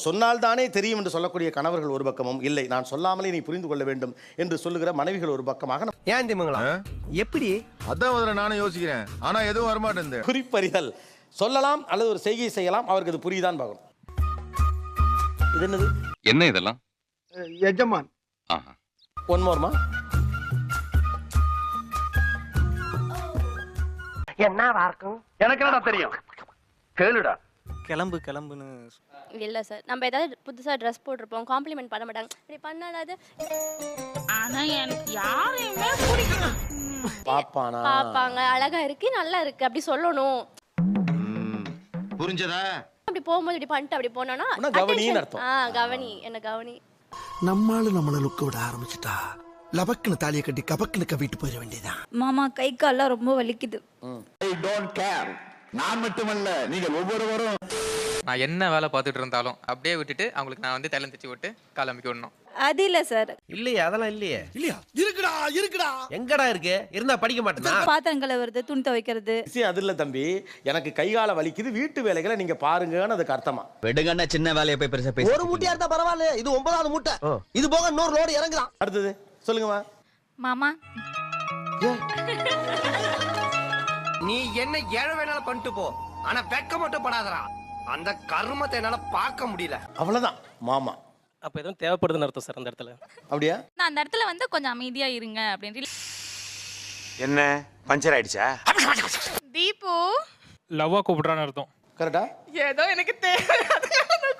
சொன்னால் தானே தெரியும் என்று சொல்லக்கூடிய கணவர்கள் ஒரு பக்கமும், இல்லை நான் சொல்லாமலே நீ புரிந்து கொள்ள வேண்டும் என்று சொல்லுகிற மனைவிகள் ஒரு பக்கமாக. ஏன் திமுங்களா எப்படி? அதான் முதல்ல நானும் யோசிக்கிறேன், ஆனா எதுவும் வரமாட்டேன். குறிப்பறிதல் சொல்லலாம் அல்லது ஒரு செய்கை செய்யலாம், அவருக்கு அது புரியுதான் பார்க்கணும். இது என்னது? என்ன இதெல்லாம்? எஜமான். ஒன் மோர்மா. என்னவா இருக்கும்? எனக்கு என்னடா தெரியும், கேளுடா. கிளம்பு கிளம்புன்னு இல்ல சார், நம்ம ஏதாவது புதுசா ட்ரெஸ் போட்டிருப்போம், காம்ப்ளிமெண்ட் பண்ண மாட்டாங்க. இப்படி பண்ணாலாது ஆனா எனக்கு யாரையுமே பிடிக்கல. பாப்பாங்க, அழகா இருக்கு, நல்லா இருக்கு அப்படி சொல்லணும். புரிஞ்சதா? அப்படி போகும்போது இப்படி பண்ணிட்டு அப்படி போனோம்னா கவனின்னு அர்த்தம். கவனி, என்ன கவனி. நம்மால நம்மள லுக்க விட ஆரம்பிச்சுட்டா லபக்குன்னு தாலியை கட்டி கபக்குன்னு கவிட்டு போயிட வேண்டியதான். மாமா கை கால்லாம் ரொம்ப வலிக்குது. I don't care. நான் மட்டுமல்ல, நீங்கள் ஒவ்வொருவரும். நான் என்ன வேலை பார்த்துட்டு இருந்தாலும் அப்படியே விட்டுட்டு அவங்களுக்கு நான் வந்து தைலம் தச்சு விட்டு கால் அமைக்க விடணும். அது இல்ல சார். இல்லையா, அதெல்லாம் இல்லையே. இல்லையா? இருக்குடா இருக்குடா. எங்கடா இருக்கு? இருந்தா படிக்க மாட்டேனா? பாத்திரம் கழுவுறது, துணி துவைக்கிறது. அது இல்ல தம்பி, எனக்கு கைகால வலிக்குது, வீட்டு வேலைகளை நீங்க பாருங்கன்னு அதுக்கு அர்த்தமா. வெடுங்கண்ணா சின்ன வேலையை போய் பெருசா பேச. ஒரு மூட்டையா இருந்தா பரவாயில்ல, இது 9வது மூட்டை. இது போக இன்னொரு லோடு இறங்குறான். அடுத்தது சொல்லுங்கம்மா. மாமா நீ என்ன ஏழை வேணாலும் பண்ணிட்டு போ, ஆனா வெக்க மட்டும் படாதடா. அந்த கர்மத்தை என்னால பார்க்க முடியல. அவ்வளவுதான் மாமா. அப்ப எதுவும் தேவைப்படுதுன்னு அர்த்தம் சார் அந்த இடத்துல. அப்படியா? நான் அந்த இடத்துல வந்து கொஞ்சம் அமைதியா இருங்க அப்படின்னு. என்ன பஞ்சர் ஆயிடுச்சா? தீபு லவ்வா கூப்பிடுறான்னு அர்த்தம். கரெக்டா? ஏதோ எனக்கு தேவை,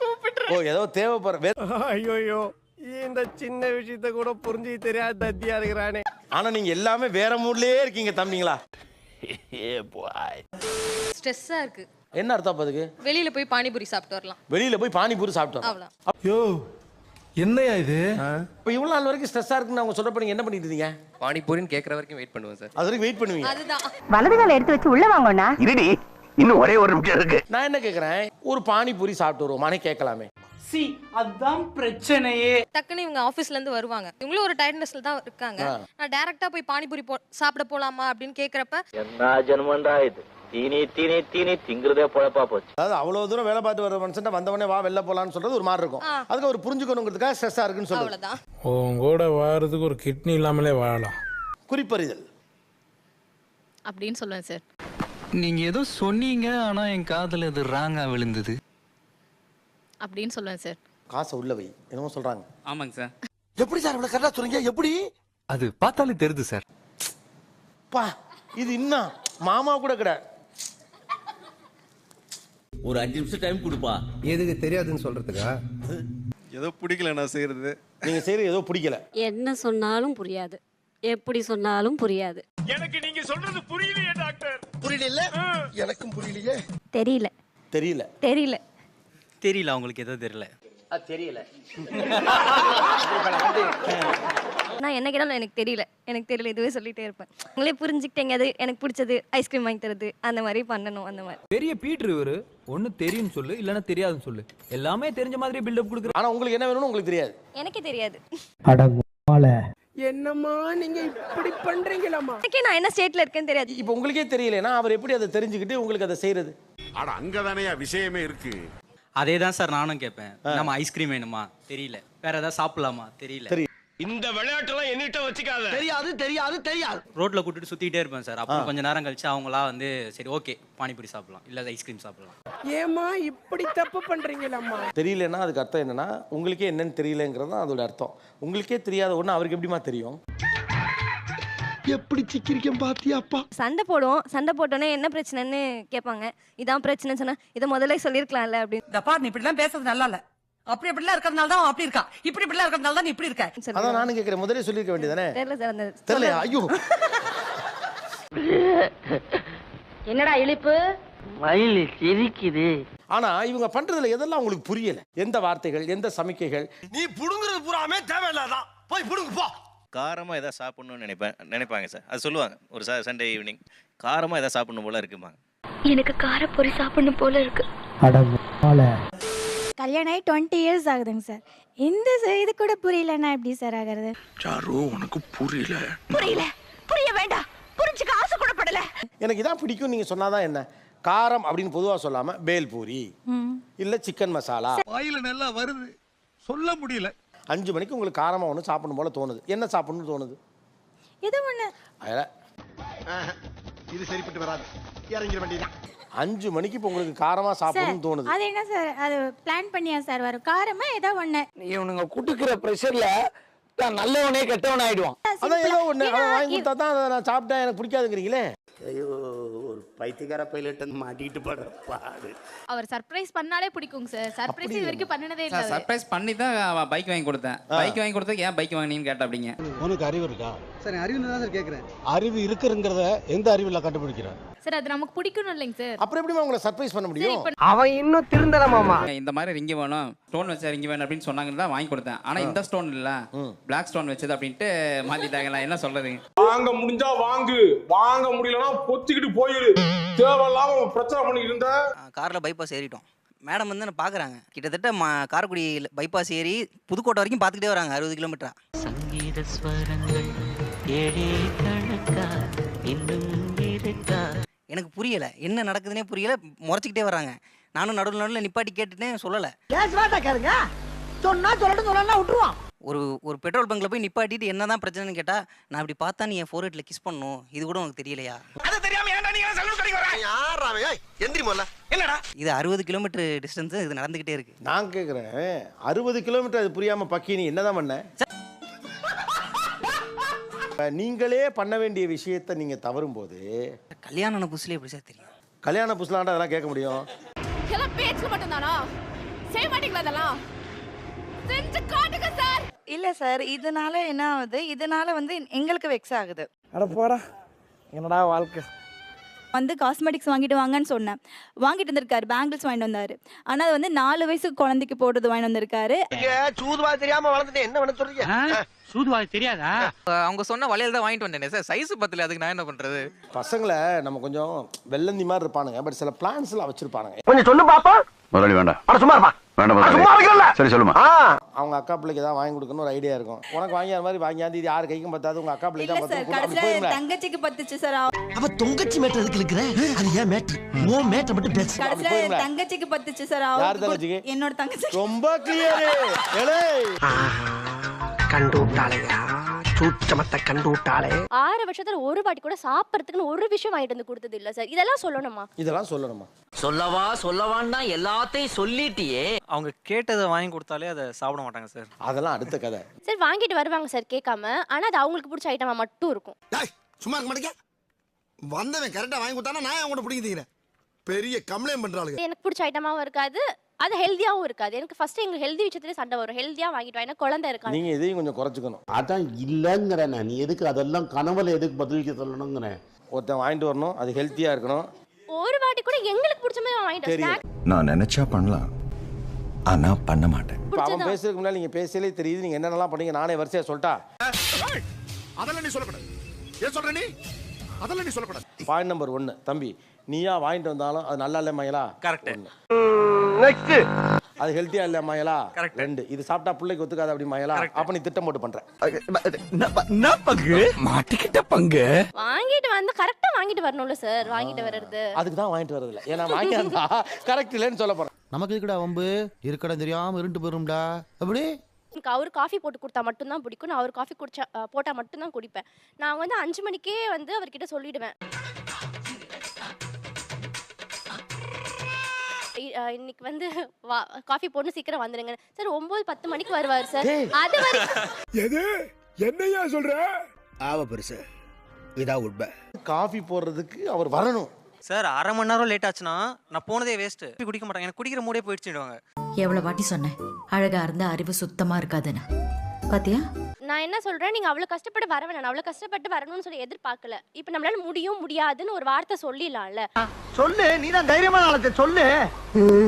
கூப்பிட்டு. ஓ, ஏதோ தேவைப்படுற. ஐயோ, இந்த சின்ன விஷயத்த கூட புரிஞ்சு தெரியாத தத்தியா இருக்கிறானே. ஆனா நீங்க எல்லாமே வேற மூட்லயே இருக்கீங்க தம்பிங்களா. ஸ்ட்ரெஸ்ஸா இருக்கு. என்ன அர்த்தம் அதுக்கு? வெளியில போய் பானிபூரி சாப்பிட்டு வரலாம். வெளியில போய் பானிபூரி சாப்பிட்டோம். யோ என்னையா இது? இப்போ இவ்வளவு நாள் வரைக்கும் ஸ்ட்ரெஸ்ஸா இருக்குன்னு அவங்க சொல்றப்ப நீங்க என்ன பண்ணிட்டு இருந்தீங்க? பானிபூரின்னு கேட்குற வரைக்கும் வெயிட் பண்ணுவேன் சார். அது வரைக்கும் வெயிட் பண்ணுவீங்க. அதுதான். வலது கால எடுத்து வச்சு உள்ள வாங்கோண்ணா. இருடி, இன்னும் ஒரே ஒரு நிமிஷம் இருக்கு. நான் என்ன கேக்குறேன், ஒரு பானிபூரி சாப்பிட்டு வருவோமானே கேட்கலாமே. அதான் பிரச்சனையே. டக்குன்னு இவங்க ஆபீஸ்ல இருந்து வருவாங்க, இவங்களும் ஒரு டயர்ட்னஸ்ல தான் இருக்காங்க. நான் டைரக்டா போய் பானிபூரி சாப்பிட போலாமா அப்படின்னு கேக்குறப்ப என்ன ஜென்மண்டா இது? தீனி தீனி தீனி திங்கிறதே பொழப்பா போச்சு. அதாவது அவ்வளவு தூரம் வேலை பார்த்து வர மனுஷன் வந்தவனே வா வெளில போலான்னு சொல்றது ஒரு மாதிரி இருக்கும். அதுக்கு ஒரு புரிஞ்சுக்கணுங்கிறதுக்காக ஸ்ட்ரெஸ்ஸா இருக்குன்னு சொல்லுது. அவ்வளவுதான். உங்களோட வாழறதுக்கு ஒரு கிட்னி இல்லாமலே வாழலாம். குறிப்பறிதல் அப்படின்னு சொல்லுவேன் சார். நீங்க ஏதோ சொன்னீங்க, ஆனா என் காதுல இது ராங்கா விழுந்தது அப்படின்னு சொல்லுவேன் சார். காசை உள்ள வை என்னமோ சொல்றாங்க. ஆமாங்க சார். எப்படி சார் இவ்வளவு கரெக்டா சொல்றீங்க? எப்படி? அது பார்த்தாலே தெரியுது சார். பா, இது இன்னும் மாமா கூட கிடையாது. ஒரு 5 நிமிஷம் டைம் கொடுப்பா. எதுக்கு தெரியாதுன்னு சொல்றதுக்கா? ஏதோ பிடிக்கல நான் செய்யறது. நீங்க செய்யறது ஏதோ பிடிக்கல. என்ன சொன்னாலும் புரியாது, எப்படி சொன்னாலும் புரியாது. எனக்கு நீங்க சொல்றது புரியலையே டாக்டர். புரியல? எனக்கும் புரியலையே. தெரியல தெரியல தெரியல தெரியல, உங்களுக்கு ஏதோ தெரியல. தெரியல. நான் என்ன கேட்டாலும் எனக்கு தெரியல, எனக்கு தெரியல, இதுவே சொல்லிட்டே இருப்பேன். உங்களே புரிஞ்சுக்கிட்டேங்க, அது எனக்கு பிடிச்சது ஐஸ்கிரீம் வாங்கி தரது, அந்த மாதிரி பண்ணணும். அந்த மாதிரி பெரிய பீட்ரு இவரு. ஒண்ணு தெரியும் சொல்லு, இல்லன்னா தெரியாதுன்னு சொல்லு. எல்லாமே தெரிஞ்ச மாதிரி பில்டப் கொடுக்குற. ஆனா உங்களுக்கு என்ன வேணும்னு உங்களுக்கு தெரியாது. எனக்கே தெரியாது. என்னம்மா நீங்க இப்படி பண்றீங்களாமா? எனக்கே நான் என்ன ஸ்டேட்ல இருக்கேன்னு தெரியாது. இப்போ உங்களுக்கே தெரியலனா அவர் எப்படி அதை தெரிஞ்சுக்கிட்டு உங்களுக்கு அதை செய்யறது? அட அங்கதானேயா விஷயமே இருக்கு. அதே தான் சார் நானும் கேட்பேன். நம்ம ஐஸ்கிரீம் வேணுமா? தெரியல. வேற ஏதாவது சாப்பிடலாமா? தெரியல. இந்த விளையாட்டெல்லாம் என்னிட்ட வச்சுக்காத. தெரியாது தெரியாது தெரியாது. ரோட்ல கூட்டிட்டு சுத்திட்டே இருப்பேன் சார். அப்புறம் கொஞ்ச நேரம் கழிச்சு அவங்களா வந்து சரி ஓகே பானிபூரி சாப்பிடலாம், இல்ல ஐஸ்கிரீம் சாப்பிடலாம். ஏமா இப்படி தப்பு பண்றீங்களம்மா? தெரியலன்னா அதுக்கு அர்த்தம் என்னன்னா உங்களுக்கே என்னன்னு தெரியலங்கிறது தான் அதோட அர்த்தம். உங்களுக்கே தெரியாத ஒண்ணு அவருக்கு எப்படிமா தெரியும்? எப்படி சிக்கிரிக்கம் பாத்தியாப்பா? சண்டை போடுவோம், சண்டை போட்டோன்னே என்ன பிரச்சனைன்னு கேட்பாங்க. இதான் பிரச்சனை சொன்னா இதை முதல்ல சொல்லிருக்கலாம்ல அப்படின்னு. இந்த பாரு, நீ இப்படி எல்லாம் பேசுறது நல்லா இல்ல. அப்படி இப்படிலாம் இருக்கிறதுனால தான் அப்படி இருக்கா, இப்படி இப்படிலாம் இருக்கிறதுனால தான் நீ இப்படி இருக்க. அதான் நானும் கேட்கிறேன், முதல்ல சொல்லிருக்க வேண்டியதானே? தெரியல சார், அந்த தெரியல. ஐயோ, என்னடா இழிப்பு, மயில் சிரிக்குது. ஆனா இவங்க பண்றதுல எதெல்லாம் உங்களுக்கு புரியல? எந்த வார்த்தைகள், எந்த சமிக்கைகள்? நீ புடுங்குறது பூராமே தேவையில்லாதான். போய் புடுங்கு போ. காரமா ஏதாவது சாப்பிடணும்னு நினைப்பாங்க சார். அது சொல்லுவாங்க ஒரு சண்டே ஈவினிங், காரமா ஏதாவது சாப்பிடணும் போல இருக்குமாங்க. எனக்கு காரப்பொரி சாப்பிடணும் போல இருக்கு. கல்யாணம் ஆகி 20 years ஆகுதுங்க சார். இந்த இது கூட புரியலன்னா எப்படி சார் ஆகிறது? சாரு உனக்கு புரியல. புரியல, புரிய வேண்டாம், புரிஞ்சுக்க ஆசை கூட படல. எனக்கு இதான் பிடிக்கும் நீங்க சொன்னாதான் என்ன? காரம் அப்படின்னு பொதுவாக சொல்லாமல் பேல்பூரி இல்லை சிக்கன் மசாலா. வாயில நல்லா வருது, சொல்ல முடியல. 5 மணிக்கு உங்களுக்கு காரமாக ஒன்று சாப்பிடணும் போல தோணுது. என்ன சாப்பிடணும்னு தோணுது? ஏதோ ஒண்ணு. இது சரிப்பட்டு வராது, இறங்கிட வேண்டியதான். 5 மணிக்கு இப்போ உங்களுக்கு காரமாக சாப்பிடணும்னு தோணுது. அது என்ன சார், அது பிளான் பண்ணியா சார் வரும்? காரமா ஏதோ ஒண்ணு. இவனுங்க குடுக்குற பிரஷர்ல நல்லவனே கெட்டவன் ஆயிடுவான். அதான் ஏதோ ஒன்று அவன் வாங்கி கொடுத்தா தான் அதை நான் சாப்பிட்டேன் எனக்கு பிடிக்காதுங்கிறீங்களே. ஐயோ, ஒரு பைத்தியக்கார பைலட் மாட்டிட்டு படுற பாடு. அவர் சர்ப்ரைஸ் பண்ணாலே பிடிக்குங்க சார். சர்ப்ரைஸ் இது வரைக்கும் பண்ணனதே இல்ல. சர்ப்ரைஸ் பண்ணி தான் பைக் வாங்கி கொடுத்தேன். பைக் வாங்கி கொடுத்தா ஏன் பைக் வாங்கினீங்கன்னு கேட்டா அப்படிங்க. உனக்கு அறிவு இருக்கா? சார் அறிவு தான் சார் கேட்குறேன். அறிவு இருக்குங்கிறத எந்த அறிவில் கண்டுபிடிக்கிறேன் சார் அது நமக்கு பிடிக்கணும் இல்லைங்க சார். அப்புறம் எப்படி உங்களை சர்ப்ரைஸ் பண்ண முடியும்? அவன் இன்னும் திருந்தலமாமா. இந்த மாதிரி ரிங்கி வேணும், ஸ்டோன் வச்ச ரிங்கி வேணும் அப்படின்னு சொன்னாங்கன்னு தான் வாங்கி கொடுத்தேன். ஆனா இந்த ஸ்டோன் இல்ல, பிளாக் ஸ்டோன் வச்சது அப்படின்ட்டு மாத்திட்டாங்களா? என்ன சொல்றீங்க? வாங்க முடிஞ்சா வாங்கு, வாங்க முடியலன்னா பொத்திக்கிட்டு போயிரு. தேவையில்லாம பிரச்சனை பண்ணிக்கிட்டு இருந்த. கார்ல பைபாஸ் ஏறிட்டோம். மேடம் வந்து என்ன பாக்குறாங்க. கிட்டத்தட்ட காரைக்குடி பைபாஸ் ஏறி புதுக்கோட்டை வரைக்கும் பாத்துக்கிட்டே வராங்க 60 கிலோமீட்டரா. சங்கீத ஸ்வரங்கள் ஏழே கணக்கா இன்னும் இருக்கா. எனக்கு புரியல, என்ன நடக்குதுன்னே புரியல. முறைச்சிக்கிட்டே வராங்க. நானும் நடுவில் நிப்பாட்டி கேட்டுட்டேன், சொல்லலை. ஒரு பெட்ரோல் பங்க்ல போய் நிப்பாட்டிட்டு என்னதான் பிரச்சனைன்னு கேட்டா, நான் இப்படி பார்த்தா நீ என் 4 கிஸ் பண்ணணும், இது கூட உனக்கு தெரியலையா? அது தெரியாம ஏன்டா நீங்க சலூன் கடைக்கு வர? யாராவே? ஏய் எந்திரி முதல்ல. என்னடா இது 60 கிலோமீட்டர் டிஸ்டன்ஸ் இது நடந்துகிட்டே இருக்கு. நான் கேட்குறேன், 60 கிலோமீட்டர் அது புரியாம பக்கி நீ என்னதான் பண்ண? நீங்களே பண்ண வேண்டிய விஷயத்தை நீங்க தவறும் போது கல்யாண புதுசுல எப்படி சார் தெரியும்? கல்யாண புதுசுலாண்டா அதெல்லாம் கேட்க முடியும்? எல்லாம் பேச்சு மட்டும் தானா? செய்ய மாட்டீங்களா அதெல்லாம்? செஞ்சு காட்டுங்க சார். இல்லை சார், இதனால என்ன ஆகுது, இதனால வந்து எங்களுக்கு வெக்ஸ் ஆகுது. அட போடா, என்னடா வாழ்க்கை. வந்து காஸ்மெட்டிக்ஸ் வாங்கிட்டு வாங்கன்னு சொன்னேன். வாங்கிட்டு வந்திருக்காரு, பேங்கிள்ஸ் வாங்கிட்டு வந்தாரு. ஆனா அது வந்து 4 வயசு குழந்தைக்கு போடுறது வாங்கிட்டு வந்திருக்காரு. சூதுவா தெரியாம வளர்ந்துட்டு என்ன பண்ண சொல்றீங்க? சூதுவா தெரியாதா? அவங்க சொன்ன வளையல் தான் வாங்கிட்டு வந்தேனே சார். சைஸ் பத்தல, அதுக்கு நான் என்ன பண்றது? பசங்களை நம்ம கொஞ்சம் வெள்ளந்தி மாதிரி இருப்பானுங்க, பட் சில பிளான்ஸ் எல்லாம் வச்சிருப்பானுங்க. கொஞ்சம் சொல்லு பாப்பா. முதலாளி வேண்டாம், அட சும்மா இருப்பா. வேண்டாம் சும்மா இருக்கல. சரி சொல்லுமா. அவங்க அக்கா பிள்ளைக்கு ஏதாவது வாங்கி கொடுக்கணும் ஒரு ஐடியா இருக்கும். உனக்கு வாங்கிய மாதிரி வாங்கியாந்து இது யாரு கைக்கும் பத்தாது, உங்க அக்கா பிள்ளைக்கு தான் பத்தும். தங்கச்சிக்கு பத்துச்சு சார். அவ தொங்கச்சி மேட்டர் எதுக்கு இருக்கிற? அது ஏன் மேட்டர்? ஓ மேட்டர் மட்டும் பேசு. கடைசில தங்கச்சிக்கு பத்துச்சு சார். யார் தங்கச்சிக்கு? என்னோட தங்கச்சி. ரொம்ப கிளியர். கண்டு விட்டாளையா, சூச்சமத்தை கண்டு விட்டாளே. 6 வருஷத்துல ஒரு வாட்டி கூட சாப்பிட்றதுக்குன்னு ஒரு விஷயம் வாங்கிட்டு வந்து கொடுத்தது இல்ல சார். இதெல்லாம் சொல்லணுமா? இதெல்லாம் சொல்லணுமா? சொல்லவான்னா எல்லாத்தையும் சொல்லிட்டியே. அவங்க கேட்டதை வாங்கி கொடுத்தாலே அதை சாப்பிட மாட்டாங்க சார். அதெல்லாம் அடுத்த கதை. சார் வாங்கிட்டு வருவாங்க சார் கேட்காம, ஆனா அது அவங்களுக்கு பிடிச்ச ஐட்டமா மட்டும் இருக்கும். சும்மா இருக்க மாட்டேங்க. வந்தவன் கரெக்டா வாங்கி கொடுத்தானா நான் அவங்கள பிடிக்கிறேன். பெரிய கம்ப்ளைண்ட் பண்றாளுங்க. எனக்கு பிடிச்ச ஐட்டமாவும் இருக்காது, அது ஹெல்தியாவும் இருக்காது. எனக்கு ஃபர்ஸ்ட் எங்க ஹெல்தி விஷயத்திலே சண்டை வரும். ஹெல்தியா வாங்கிட்டு வாங்க, குழந்தை இருக்காங்க. நீங்க இதையும் கொஞ்சம் குறைச்சிக்கணும். அதான் இல்லங்கிறேன். நீ எதுக்கு அதெல்லாம் கனவுல எதுக்கு பதிலுக்கு சொல்லணுங்கிறேன். ஒருத்தன் வாங்கிட்டு வரணும், அது ஹெல்த்தியா இருக்கணும். ஒரு வாட்டி கூட எங்களுக்கு பிடிச்ச மாதிரி வாங்கிட்டு தெரியும். நான் நினைச்சா பண்ணலாம், ஆனா பண்ண மாட்டேன். அவன் பேசுறதுக்கு முன்னாடி நீங்க பேசலே தெரியுது நீங்க என்னென்னலாம் பண்ணீங்க. நானே வரிசையா சொல்லிட்டா? அதெல்லாம் நீ சொல்லக்கூடாது. ஏன் சொல்ற நீ? அதெல்லாம் நீ சொல்லக்கூடாது. பாயிண்ட் நம்பர் 1, தம்பி நீயா வாங்கிட்டு வந்தாலும் அது நல்லா இல்ல மயலா? கரெக்ட். நெக்ஸ்ட், அது ஹெல்த்தியா இல்ல மயலா? 2, இது சாப்பிட்டா பிள்ளைக்கு ஒத்துக்காது அப்படி மயலா? அப்ப நீ திட்டம் போட்டு பண்ற. பங்கு மாட்டிக்கிட்ட பங்கு. வாங்கிட்டு வந்து கரெக்டா வாங்கிட்டு வரணும்ல சார். வாங்கிட்டு வர்றது அதுக்கு தான் வாங்கிட்டு வரது இல்ல. ஏன்னா வாங்கி வந்தா கரெக்ட் இல்லைன்னு சொல்ல போறேன். நமக்கு இருக்குடா வம்பு, இருக்கடா தெரியாம இருண்டு போயிரும்டா. அப்படி எனக்கு அவர் காஃபி போட்டு கொடுத்தா மட்டும்தான் பிடிக்கும். நான் அவர் காஃபி குடிச்சா போட்டா மட்டும்தான் குடிப்பேன். நான் வந்து 5 மணிக்கே வந்து அவர்கிட்ட சொல்லிடுவேன், இன்னைக்கு வந்து காஃபி போட்டு சீக்கிரம் வந்துடுங்க சார். 9-10 மணிக்கு வருவார் சார். அது எது என்னையா சொல்ற? ஆவ பெருசு, இதா உண்மை. காஃபி போடுறதுக்கு அவர் வரணும் சார். அரை மணி நேரம் லேட் ஆச்சுன்னா நான் போனதே வேஸ்ட். குடிக்க மாட்டாங்க, எனக்கு குடிக்கிற மூடே போயிடுச்சுடுவாங்க. எவ்வளவு வாட்டி சொன்னேன் அழகா இருந்த அறிவு சுத்தமா இருக்காதுன்னு. பாத்தியா? நான் என்ன சொல்றேன், நீங்க அவ்வளவு கஷ்டப்பட்டு வர வேணாம். அவ்வளவு கஷ்டப்பட்டு வரணும்னு சொல்லி எதிர்பார்க்கல. இப்ப நம்மளால முடியாதுன்னு ஒரு வார்த்தை சொல்லிடலாம்ல. சொல்லு, நீ தான் தைரியமான ஆளு, சொல்லு.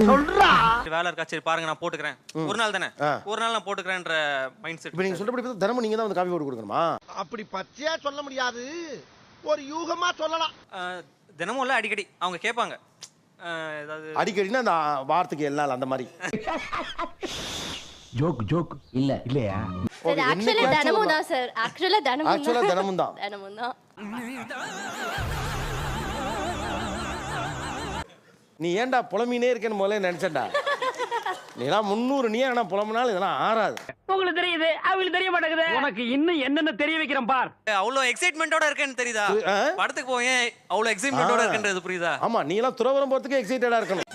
சொல்றா. வேலை இருக்கா, சரி பாருங்க நான் போட்டுக்கிறேன். ஒரு நாள் தானே, ஒரு நாள் நான் போட்டுக்கிறேன்ற மைண்ட் செட். இப்போ நீங்க சொல்றபடி தினமும் நீங்க தான் வந்து காஃபி போட்டு கொடுக்கணுமா? அப்படி பச்சையா சொல்ல முடியாது, ஒரு யூகமா சொல்லலாம். தினமும் இல்ல, அடிக்கடி அவங்க கேட்பாங்க. ஏதாவது அடிக்கடினா அந்த வாரத்துக்கு எல்லாம் அந்த மாதிரி. ஜோக் இல்ல இல்லையா? சரி, ஆக்சுவலி தினமும் தான் சார். ஆக்சுவலா தினமும் தான். நீ ஏன்டா புலம்பினே இருக்கேன்னு முதல்ல நினைச்சேன்டா. நீலாம் 300 நீ ஆனா புலம்பினாலும் இதெல்லாம் ஆறாது. உங்களுக்கு தெரியுது அவங்களுக்கு தெரிய மாட்டேங்குது. உனக்கு இன்னும் என்னென்ன தெரிய வைக்கிறேன் பார். அவ்வளோ எக்ஸைட்மெண்ட்டோட இருக்கேன்னு தெரியுதா? ஆ? படத்துக்கு போய் அவ்வளோ எக்ஸைட்மெண்ட்டோட இருக்குன்றது புரியுதா? ஆமா, நீலாம் துறவரம் போறதுக்கு எக்ஸைட்டடா இருக்கணும்.